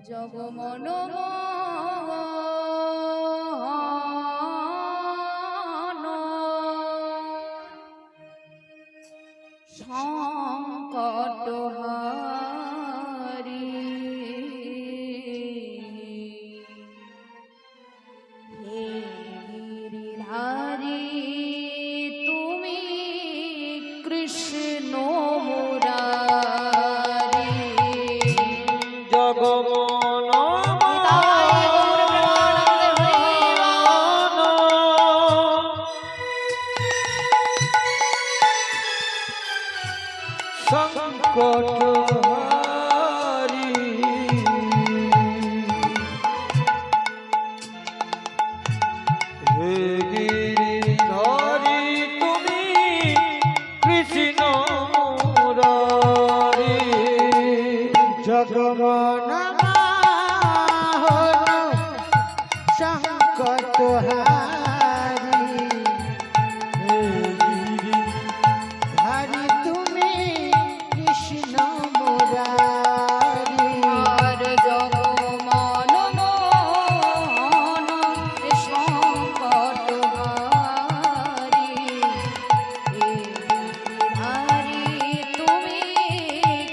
জগমন সংকট হারি হে গিরিধারী তুমি কৃষ্ণ মুরারি জগমন সংকট হারি হে গিরিধারী তুমি কৃষ্ণ মুরারি জগমন সংকট হারি হারি তুমি কৃষ্ণ মুরারি আর জগমন সংকট হারি হে গিরিধারী তুমি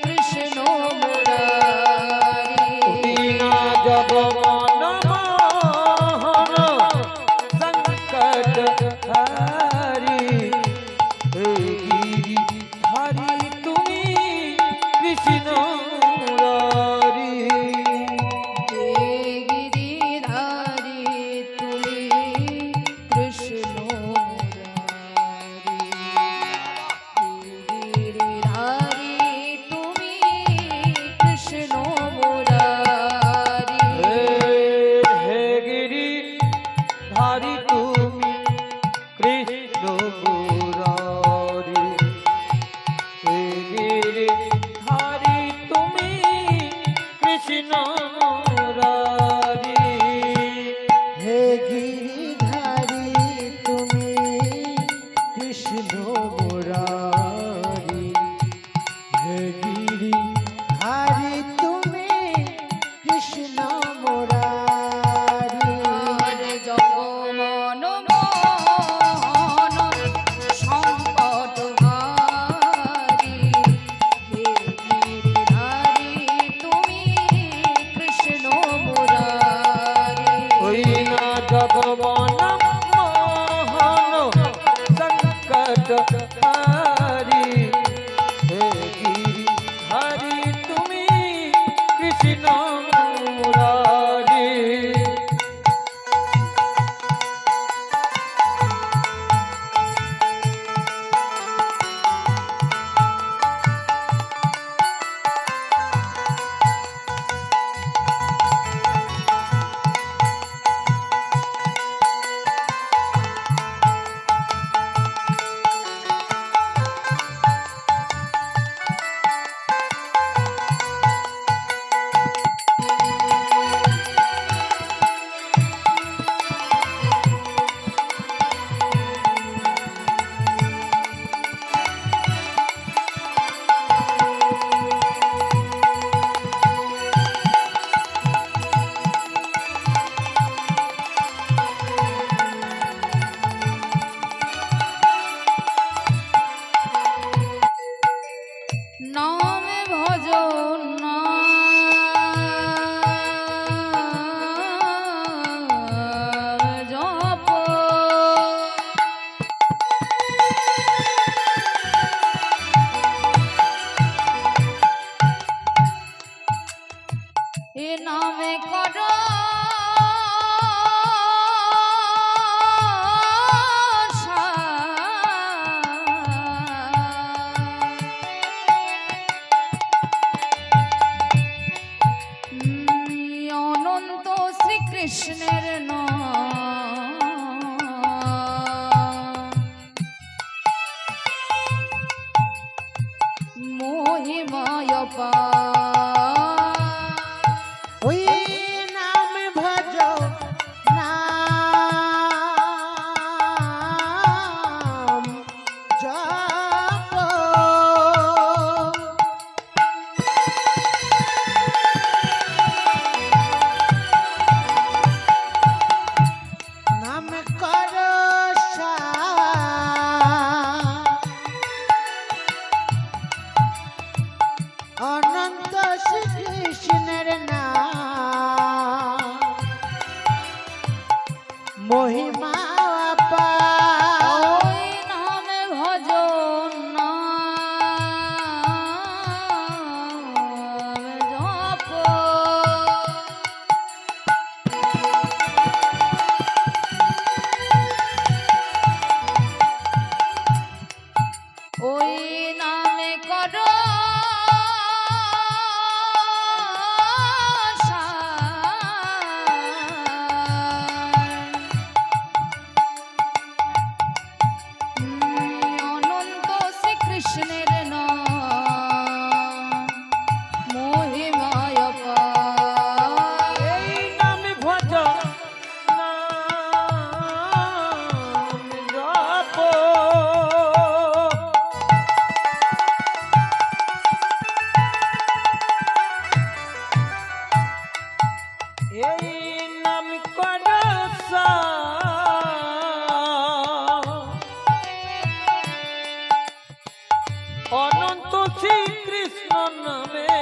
কৃষ্ণ মুরারি জগমন সংকট হারি হে গিরিধারী তুমি কৃষ্ণ মুরারি হে গিরিধারী তুমি কৃষ্ণ মুরারি হে গিরিধারী তুমি কৃষ্ণ মুরারি হে গিরিধারী তুমি কৃষ্ণ মুরারি হে গিরিধারী তুমি কৃষ্ণ মুরারি হে গিরিধারী তুমি কৃষ্ণ মুরারি হে গিরিধারী তুমি কৃষ্ণ মুরারি আর জগমন সংকট হারি হে গিরিধারী তুমি কৃষ্ণ মুরারি ওই না জগমন সংকট হারি হে গিরিধারী তুমি কৃষ্ণ মুরারি মহিমায় পার ওই নাম ভজ নাম জপ নাম কর অনন্ত শ্রীকৃষ্ণের নাম মহিমা অপার। ওই নামে ভজন নাম জপ ওই নামে কর অনন্ত শ্রীকৃষ্ণের নাম মহিমায় পার এই নামে ভজ নাম জপ এই নাম কর অনন্ত শ্রীকৃষ্ণ নামে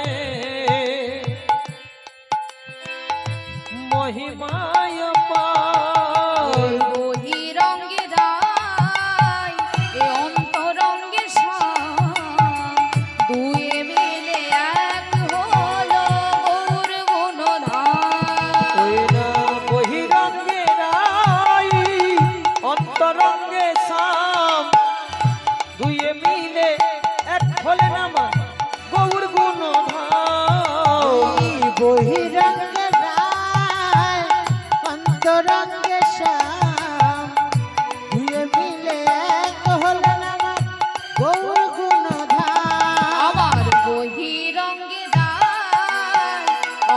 মহিমায় পার বহিরঙ্গে রায় এ অন্তরঙ্গে শ্যাম দুয়ে মিলে এক হলো গৌর গুণধাম ওই না বহিরঙ্গে রাই অন্তরঙ্গে শাম দুয়ে মিলে এক হলে নামা গৌর গুণধাম ওই বহিরঙ্গে রায় অন্তরঙ্গে শ্যাম দুয়ে মিলে এক হল নাম গৌর গুণধাম। আমার বহিরঙ্গে রায়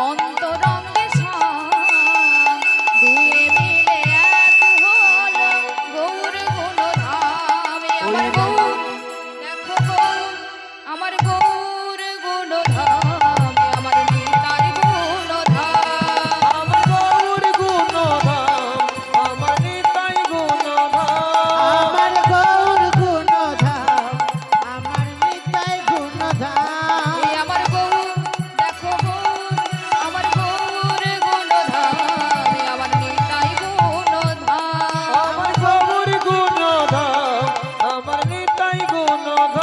অন্তরঙ্গে শ্যাম দুয়ে মিলে এক হলো গৌর গুণধাম আমার গৌর দেখো গৌর আমার গৌর গুণধাম আমার নিতাই গুণধাম আমার গৌর গুণধাম আমার নিতাই গুণধাম আমার গৌর গুণধাম আমার নিতাই গুণধাম। এই আমার গৌর দেখো গৌর আমার গৌর গুণধাম আমার নিতাই গুণধাম আমার গৌর গুণধাম আমার নিতাই গুণধাম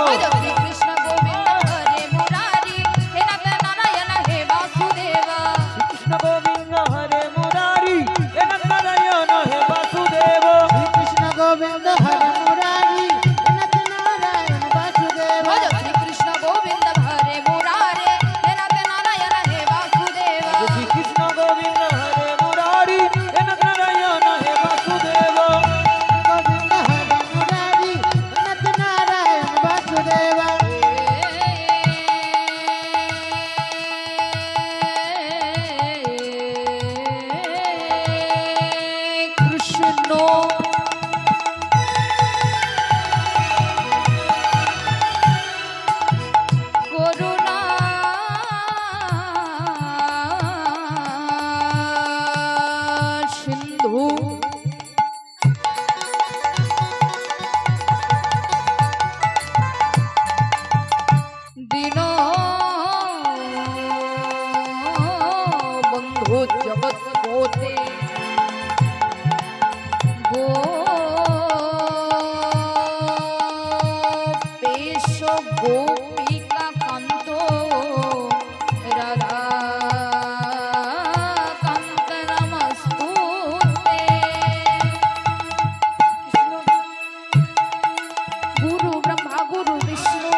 ভজ শ্রীকৃষ্ণ গোবিন্দ হরে মুরারি হে নাথ নারায়ণ হে বাসুদেবা কৃষ্ণ গোবিন্দ হরে মুরারি হে নারায়ণ হে বাসুদেব কৃষ্ণ গোবিন্দ হরে মুরারি নাথ নারায়ণ বাসুদেব। ভজ শ্রীকৃষ্ণ গোবিন্দ হরে মুরারে হে নাথ নারায়ণ হে বাসুদেবা শ্রী কৃষ্ণ গোবিন্দ হরে মুরারি হে নারায়ণ হে বাসুদেব গোবিন্দ হরে মুরারি নাথ নারায়ণ বাসুদেব। কৃষ্ণ করুণা সিন্ধু দীন বন্ধু জগৎপতে গোপেশ গোপিকা কান্ত রাধা কান্ত নমস্তুতে গুরু ব্রহ্মা গুরু বিষ্ণু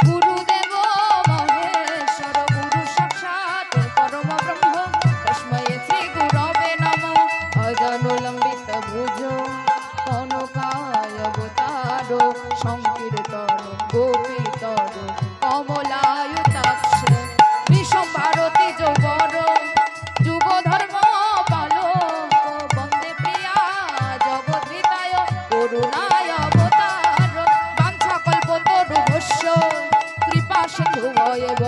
গুরুদেব মহেশ্বর গুরু সাক্ষাৎ পরম ব্রহ্ম তস্मै শ্রী গুরবে নমঃ অজানুলম্বিত ভুজ কনকায় অবতার সংকীর্তন গোপীতর কমলায়ুতাক্ষ বিষম ভারতী যৌবর যুগ ধর্ম পালক বন্দে প্রিয়া জগদ্বিতায় করুণায় অবতার বাঞ্ছা কল্পতরুভস্য কৃপা সিন্ধু এব